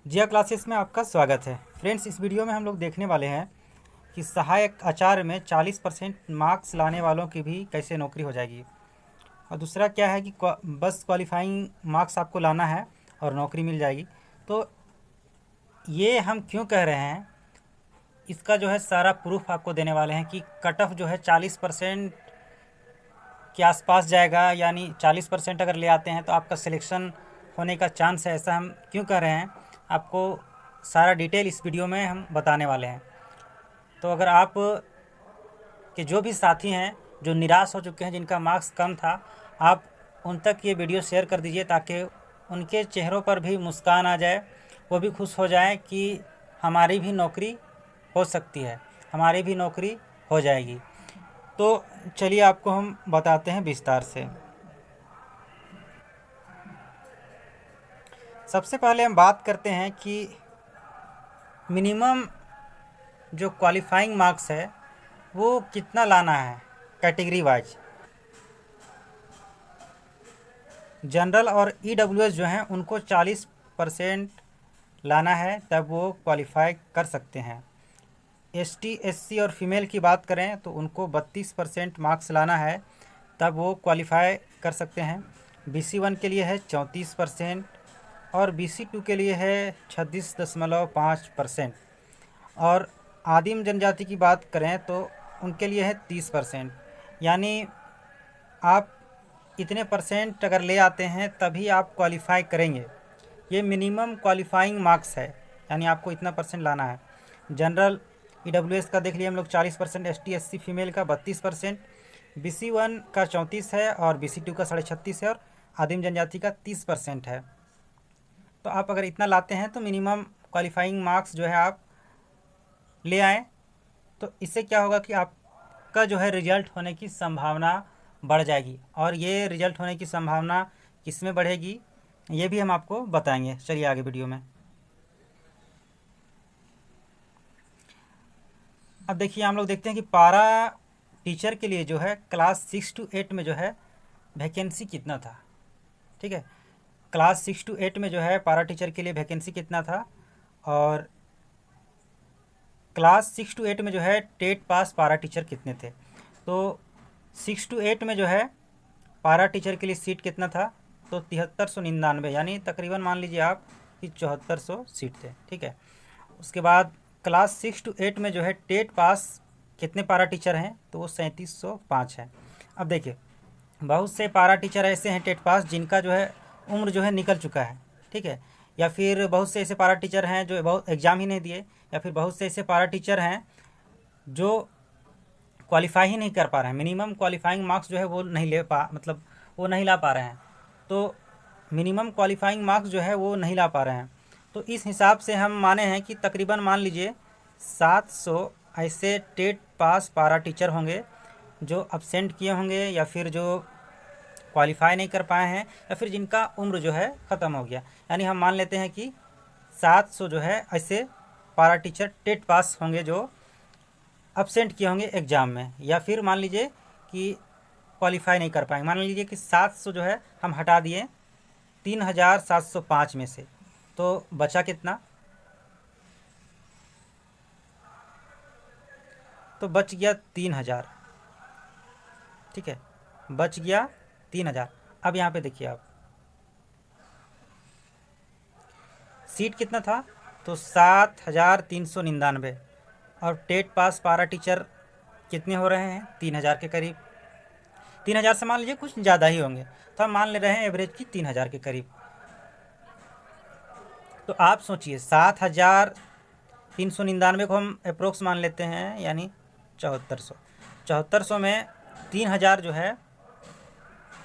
जिया classes में आपका स्वागत है। फ्रेंड्स, इस वीडियो में हम लोग देखने वाले हैं कि सहायक आचार्य में 40% मार्क्स लाने वालों की भी कैसे नौकरी हो जाएगी। और दूसरा क्या है कि बस क्वालिफाइंग मार्क्स आपको लाना है और नौकरी मिल जाएगी। तो ये हम क्यों कह रहे हैं, इसका जो है सारा प्रूफ आपको देने वाले हैं कि कट ऑफ जो है 40% के आसपास जाएगा। यानी 40% अगर ले आते हैं तो आपका सिलेक्शन होने का चांस है। ऐसा हम क्यों कह रहे हैं, आपको सारा डिटेल इस वीडियो में हम बताने वाले हैं। तो अगर आप के जो भी साथी हैं जो निराश हो चुके हैं, जिनका मार्क्स कम था, आप उन तक ये वीडियो शेयर कर दीजिए ताकि उनके चेहरों पर भी मुस्कान आ जाए, वो भी खुश हो जाएं कि हमारी भी नौकरी हो सकती है, हमारी भी नौकरी हो जाएगी। तो चलिए आपको हम बताते हैं विस्तार से। सबसे पहले हम बात करते हैं कि मिनिमम जो क्वालिफाइंग मार्क्स है वो कितना लाना है कैटेगरी वाइज। जनरल और ईडब्ल्यूएस जो हैं उनको 40% लाना है, तब वो क्वालिफाई कर सकते हैं। एसटी एससी और फीमेल की बात करें तो उनको 32% मार्क्स लाना है, तब वो क्वालिफाई कर सकते हैं। BC1 के लिए है 34% और BC2 के लिए है 36.5%। और आदिम जनजाति की बात करें तो उनके लिए है 30%। यानी आप इतने परसेंट अगर ले आते हैं तभी आप क्वालिफाई करेंगे। ये मिनिमम क्वालिफाइंग मार्क्स है, यानी आपको इतना परसेंट लाना है। जनरल ईडब्ल्यूएस का देख लिए हम लोग 40%, एसटी एससी फीमेल का 32%, BC1 का 34 है और BC2 का 36.5 है और आदिम जनजाति का 30% है। तो आप अगर इतना लाते हैं तो मिनिमम क्वालिफाइंग मार्क्स जो है आप ले आएँ। तो इससे क्या होगा कि आपका जो है रिजल्ट होने की संभावना बढ़ जाएगी। और ये रिजल्ट होने की संभावना किस में बढ़ेगी, ये भी हम आपको बताएंगे। चलिए आगे वीडियो में। अब देखिए, हम लोग देखते हैं कि पारा टीचर के लिए जो है क्लास 6 to 8 में जो है वैकेंसी कितना था। ठीक है, क्लास 6 to 8 में जो है पारा टीचर के लिए वैकेंसी कितना था, और क्लास 6 to 8 में जो है टेट पास पारा टीचर कितने थे। तो 6 to 8 में जो है पारा टीचर के लिए सीट कितना था, तो 7399, यानी तकरीबन मान लीजिए आप कि 7400 सीट थे। ठीक है, उसके बाद क्लास 6 to 8 में जो है टेट पास कितने पारा टीचर हैं, तो वो 3705 है। अब देखिए, बहुत से पारा टीचर ऐसे हैं टेट पास जिनका जो है उम्र जो है निकल चुका है। ठीक है, या फिर बहुत से ऐसे पारा टीचर हैं जो बहुत एग्ज़ाम ही नहीं दिए, या फिर बहुत से ऐसे पारा टीचर हैं जो क्वालिफाई ही नहीं कर पा रहे हैं। मिनिमम क्वालिफाइंग मार्क्स जो है वो नहीं ले पा मतलब वो नहीं ला पा रहे हैं। तो मिनिमम क्वालिफाइंग मार्क्स जो है वो नहीं ला पा रहे हैं। तो इस हिसाब से हम माने हैं कि तकरीबन मान लीजिए 700 ऐसे टेट पास पारा टीचर होंगे जो अब्सेंट किए होंगे, या फिर जो क्वालिफाई नहीं कर पाए हैं, या फिर जिनका उम्र जो है ख़त्म हो गया। यानी हम मान लेते हैं कि 700 जो है ऐसे पारा टीचर टेट पास होंगे जो अब्सेंट किए होंगे एग्ज़ाम में, या फिर मान लीजिए कि क्वालिफाई नहीं कर पाएंगे। मान लीजिए कि 700 जो है हम हटा दिए 3705 में से, तो बचा कितना, तो बच गया 3000। ठीक है, बच गया 3000। अब यहाँ पे देखिए आप, सीट कितना था, तो 7399। और टेट पास पारा टीचर कितने हो रहे हैं, 3000 के करीब। 3000 से मान लीजिए कुछ ज़्यादा ही होंगे, तो हम मान ले रहे हैं एवरेज की 3000 के करीब। तो आप सोचिए, 7399 को हम अप्रोक्स मान लेते हैं, यानी 7400। 7400 में 3000 जो है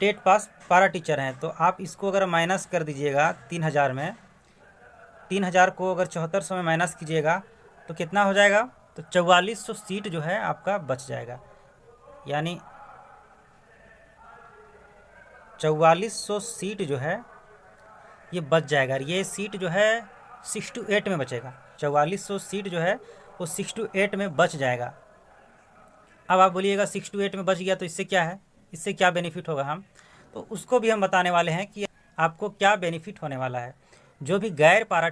टेट पास पारा टीचर हैं। तो आप इसको अगर माइनस कर दीजिएगा 3000 में, 3000 को अगर 7400 में माइनस कीजिएगा तो कितना हो जाएगा, तो 4400 सीट जो है आपका बच जाएगा। यानी 4400 सीट जो है ये बच जाएगा। ये सीट जो है 6 to 8 में बचेगा। 4400 सीट जो है वो 6 to 8 में बच जाएगा। अब आप बोलिएगा 6 to 8 में बच गया तो इससे क्या है, इससे क्या बेनिफिट होगा, हम तो उसको भी हम बताने वाले हैं कि आपको क्या बेनिफिट होने वाला है। जो भी गैर पारा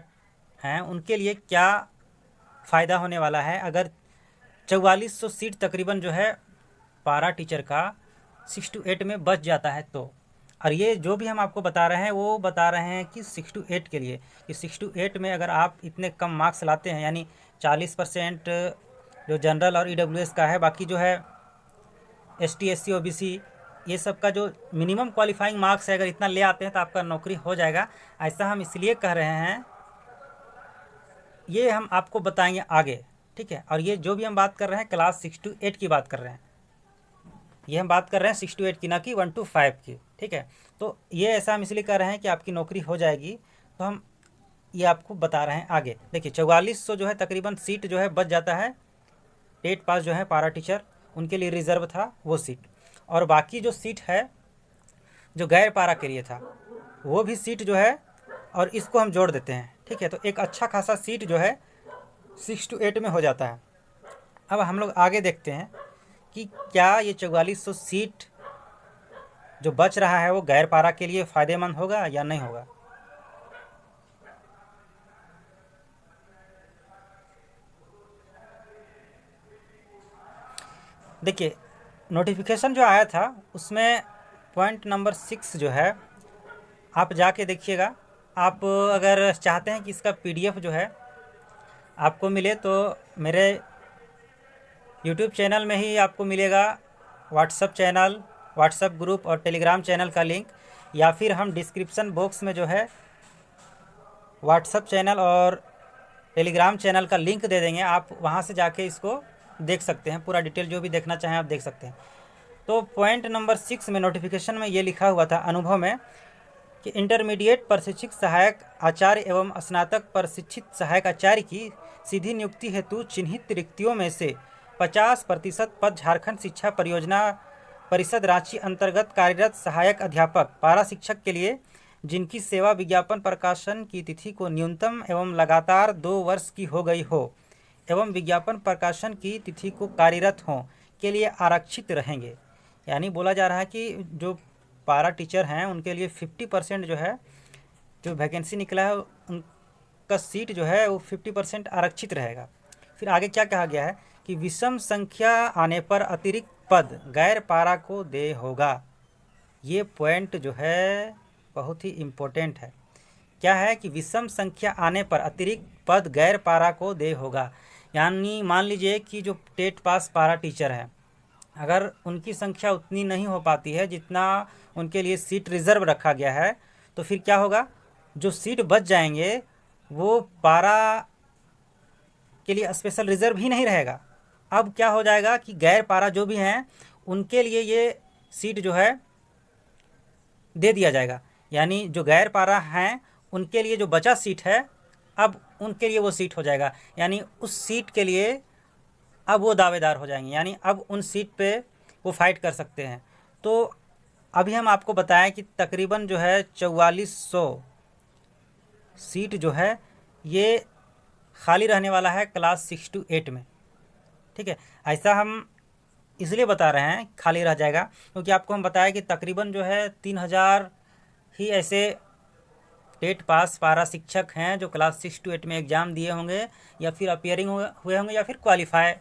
हैं उनके लिए क्या फ़ायदा होने वाला है अगर 4400 सीट तकरीबन जो है पारा टीचर का 6 to 8 में बच जाता है तो। और ये जो भी हम आपको बता रहे हैं वो बता रहे हैं कि 6 to 8 के लिए, कि 6 to 8 में अगर आप इतने कम मार्क्स लाते हैं, यानी 40% जो जनरल और EWS का है, बाकी जो है ST SC OBC ये सब का जो मिनिमम क्वालिफाइंग मार्क्स है, अगर इतना ले आते हैं तो आपका नौकरी हो जाएगा। ऐसा हम इसलिए कह रहे हैं, ये हम आपको बताएंगे आगे, ठीक है। और ये जो भी हम बात कर रहे हैं क्लास 6 to 8 की बात कर रहे हैं, ये हम बात कर रहे हैं 6 to 8 की, ना कि 1 to 5 की, ठीक है। तो ये ऐसा हम इसलिए कर रहे हैं कि आपकी नौकरी हो जाएगी, तो हम ये आपको बता रहे हैं आगे। देखिए 4400 जो है तकरीबन सीट जो है बच जाता है, टेट पास जो है पारा टीचर उनके लिए रिज़र्व था वो सीट, और बाकी जो सीट है जो गैर पारा के लिए था वो भी सीट जो है, और इसको हम जोड़ देते हैं, ठीक है। तो एक अच्छा खासा सीट जो है 6 to 8 में हो जाता है। अब हम लोग आगे देखते हैं कि क्या ये 4400 सीट जो बच रहा है वो गैर पारा के लिए फ़ायदेमंद होगा या नहीं होगा। देखिए नोटिफिकेशन जो आया था उसमें पॉइंट नंबर 6 जो है आप जाके देखिएगा। आप अगर चाहते हैं कि इसका PDF जो है आपको मिले तो मेरे YouTube चैनल में ही आपको मिलेगा, व्हाट्सअप चैनल, व्हाट्सअप ग्रुप और टेलीग्राम चैनल का लिंक, या फिर हम डिस्क्रिप्शन बॉक्स में जो है व्हाट्सअप चैनल और टेलीग्राम चैनल का लिंक दे देंगे, आप वहां से जाके इसको देख सकते हैं, पूरा डिटेल जो भी देखना चाहें आप देख सकते हैं। तो पॉइंट नंबर 6 में नोटिफिकेशन में ये लिखा हुआ था अनुभव में कि इंटरमीडिएट प्रशिक्षित सहायक आचार्य एवं स्नातक प्रशिक्षित सहायक आचार्य की सीधी नियुक्ति हेतु चिन्हित रिक्तियों में से 50% पद झारखंड शिक्षा परियोजना परिषद रांची अंतर्गत कार्यरत सहायक अध्यापक पारा शिक्षक के लिए, जिनकी सेवा विज्ञापन प्रकाशन की तिथि को न्यूनतम एवं लगातार 2 वर्ष की हो गई हो एवं विज्ञापन प्रकाशन की तिथि को कार्यरत हों के लिए आरक्षित रहेंगे। यानी बोला जा रहा है कि जो पारा टीचर हैं उनके लिए 50% जो है जो वैकेंसी निकला है उनका सीट जो है वो 50% आरक्षित रहेगा। फिर आगे क्या कहा गया है कि विषम संख्या आने पर अतिरिक्त पद गैर पारा को दे होगा। ये पॉइंट जो है बहुत ही इम्पोर्टेंट है। क्या है कि विषम संख्या आने पर अतिरिक्त पद गैर पारा को दे होगा, यानी मान लीजिए कि जो टेट पास पारा टीचर हैं अगर उनकी संख्या उतनी नहीं हो पाती है जितना उनके लिए सीट रिज़र्व रखा गया है, तो फिर क्या होगा, जो सीट बच जाएंगे वो पारा के लिए स्पेशल रिज़र्व ही नहीं रहेगा। अब क्या हो जाएगा कि गैर पारा जो भी हैं उनके लिए ये सीट जो है दे दिया जाएगा, यानी जो गैर पारा हैं उनके लिए जो बचा सीट है अब उनके लिए वो सीट हो जाएगा, यानी उस सीट के लिए अब वो दावेदार हो जाएंगे, यानी अब उन सीट पे वो फाइट कर सकते हैं। तो अभी हम आपको बताएं कि तकरीबन जो है 4400 सीट जो है ये खाली रहने वाला है क्लास 6 to 8 में, ठीक है। ऐसा हम इसलिए बता रहे हैं खाली रह जाएगा क्योंकि आपको हम बताया कि तकरीबन जो है 3000 ही ऐसे टेट पास पारा शिक्षक हैं जो क्लास 6 to 8 में एग्ज़ाम दिए होंगे या फिर अपियरिंग हुए होंगे या फिर क्वालिफाई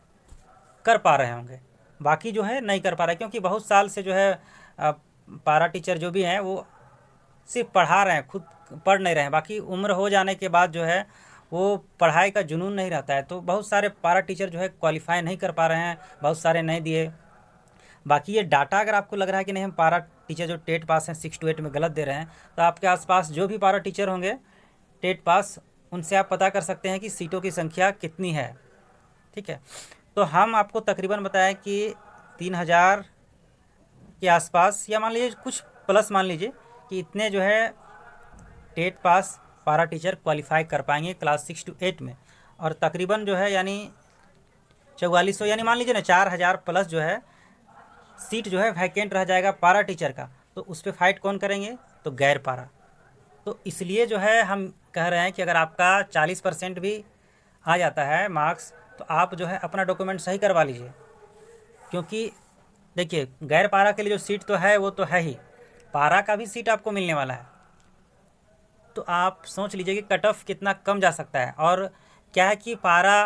कर पा रहे होंगे। बाकी जो है नहीं कर पा रहे, क्योंकि बहुत साल से जो है पारा टीचर जो भी हैं वो सिर्फ पढ़ा रहे हैं, खुद पढ़ नहीं रहे हैं। बाकी उम्र हो जाने के बाद जो है वो पढ़ाई का जुनून नहीं रहता है, तो बहुत सारे पारा टीचर जो है क्वालिफाई नहीं कर पा रहे हैं, बहुत सारे नहीं दिए। बाकी ये डाटा अगर आपको लग रहा है कि नहीं हम पारा टीचर जो टेट पास हैं 6 to 8 में गलत दे रहे हैं, तो आपके आसपास जो भी पारा टीचर होंगे टेट पास, उनसे आप पता कर सकते हैं कि सीटों की संख्या कितनी है, ठीक है। तो हम आपको तकरीबन बताएं कि 3000 के आसपास, या मान लीजिए कुछ प्लस मान लीजिए कि इतने जो है टेट पास पारा टीचर क्वालिफाई कर पाएंगे क्लास 6 to 8 में, और तकरीबन जो है यानी 4400 यानी मान लीजिए ना 4000 प्लस जो है सीट जो है वैकेंट रह जाएगा पारा टीचर का। तो उस पर फाइट कौन करेंगे, तो गैर पारा। तो इसलिए जो है हम कह रहे हैं कि अगर आपका 40% भी आ जाता है मार्क्स तो आप जो है अपना डॉक्यूमेंट सही करवा लीजिए, क्योंकि देखिए गैर पारा के लिए जो सीट तो है वो तो है ही, पारा का भी सीट आपको मिलने वाला है। तो आप सोच लीजिए कि कट ऑफ कितना कम जा सकता है। और क्या है कि पारा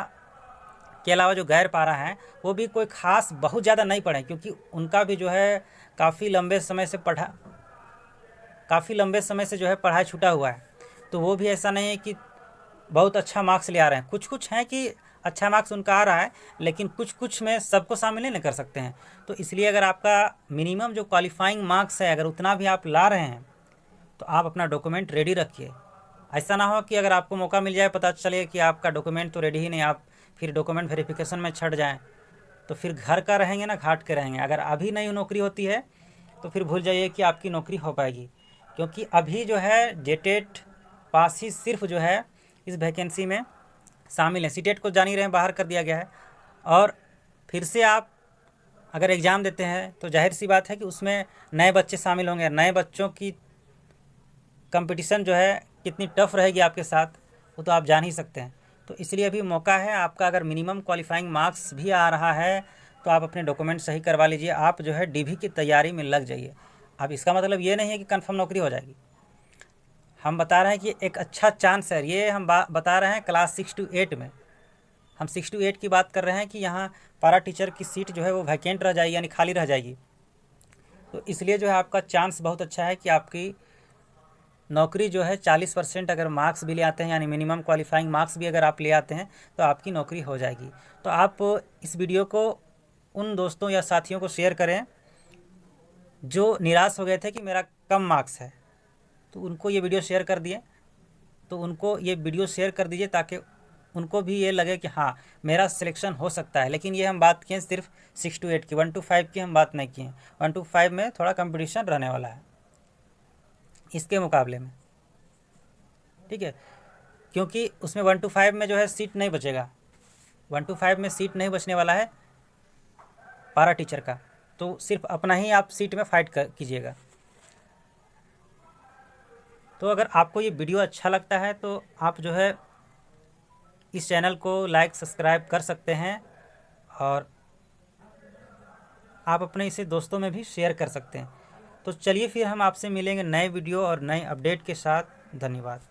के अलावा जो गैर पारा हैं वो भी कोई ख़ास बहुत ज़्यादा नहीं पढ़े, क्योंकि उनका भी जो है काफ़ी लंबे समय से जो है पढ़ाई छूटा हुआ है। तो वो भी ऐसा नहीं है कि बहुत अच्छा मार्क्स ले आ रहे हैं। कुछ कुछ हैं कि अच्छा मार्क्स उनका आ रहा है, लेकिन कुछ कुछ में सबको शामिल नहीं कर सकते हैं। तो इसलिए अगर आपका मिनिमम जो क्वालिफाइंग मार्क्स है अगर उतना भी आप ला रहे हैं तो आप अपना डॉक्यूमेंट रेडी रखिए। ऐसा ना हो कि अगर आपको मौका मिल जाए, पता चले कि आपका डॉक्यूमेंट तो रेडी ही नहीं, आप फिर डॉक्यूमेंट वेरिफिकेशन में छट जाएँ, तो फिर घर का रहेंगे ना घाट के रहेंगे। अगर अभी नई नौकरी होती है तो फिर भूल जाइए कि आपकी नौकरी हो पाएगी, क्योंकि अभी जो है जेटेट पास ही सिर्फ जो है इस वैकेंसी में शामिल है। सीटेट को जान ही रहे हैं, बाहर कर दिया गया है। और फिर से आप अगर एग्ज़ाम देते हैं तो जाहिर सी बात है कि उसमें नए बच्चे शामिल होंगे। नए बच्चों की कंपटीशन जो है कितनी टफ रहेगी आपके साथ, वो तो आप जान ही सकते हैं। तो इसलिए अभी मौका है आपका, अगर मिनिमम क्वालिफाइंग मार्क्स भी आ रहा है तो आप अपने डॉक्यूमेंट सही करवा लीजिए। आप जो है डीवी की तैयारी में लग जाइए। अब इसका मतलब ये नहीं है कि कंफर्म नौकरी हो जाएगी। हम बता रहे हैं कि एक अच्छा चांस है। ये हम बता रहे हैं क्लास 6 to 8 में। हम 6 to 8 की बात कर रहे हैं कि यहाँ पारा टीचर की सीट जो है वो वैकेंट रह जाएगी, यानी खाली रह जाएगी। तो इसलिए जो है आपका चांस बहुत अच्छा है कि आपकी नौकरी जो है 40% अगर मार्क्स भी ले आते हैं, यानी मिनिमम क्वालिफाइंग मार्क्स भी अगर आप ले आते हैं तो आपकी नौकरी हो जाएगी। तो आप इस वीडियो को उन दोस्तों या साथियों को शेयर करें जो निराश हो गए थे कि मेरा कम मार्क्स है, तो उनको ये वीडियो शेयर कर दिए। तो उनको ये वीडियो शेयर कर दीजिए ताकि उनको भी ये लगे कि हाँ मेरा सिलेक्शन हो सकता है। लेकिन ये हम बात किए सिर्फ 6 to 8 की, 1 to 5 की हम बात नहीं किए। 1 to 5 में थोड़ा कंपटीशन रहने वाला है इसके मुकाबले में, ठीक है, क्योंकि उसमें 1 to 5 में जो है सीट नहीं बचेगा। 1 to 5 में सीट नहीं बचने वाला है पारा टीचर का, तो सिर्फ अपना ही आप सीट में फाइट कीजिएगा। तो अगर आपको ये वीडियो अच्छा लगता है तो आप जो है इस चैनल को लाइक सब्सक्राइब कर सकते हैं, और आप अपने इसे दोस्तों में भी शेयर कर सकते हैं। तो चलिए फिर हम आपसे मिलेंगे नए वीडियो और नए अपडेट के साथ। धन्यवाद।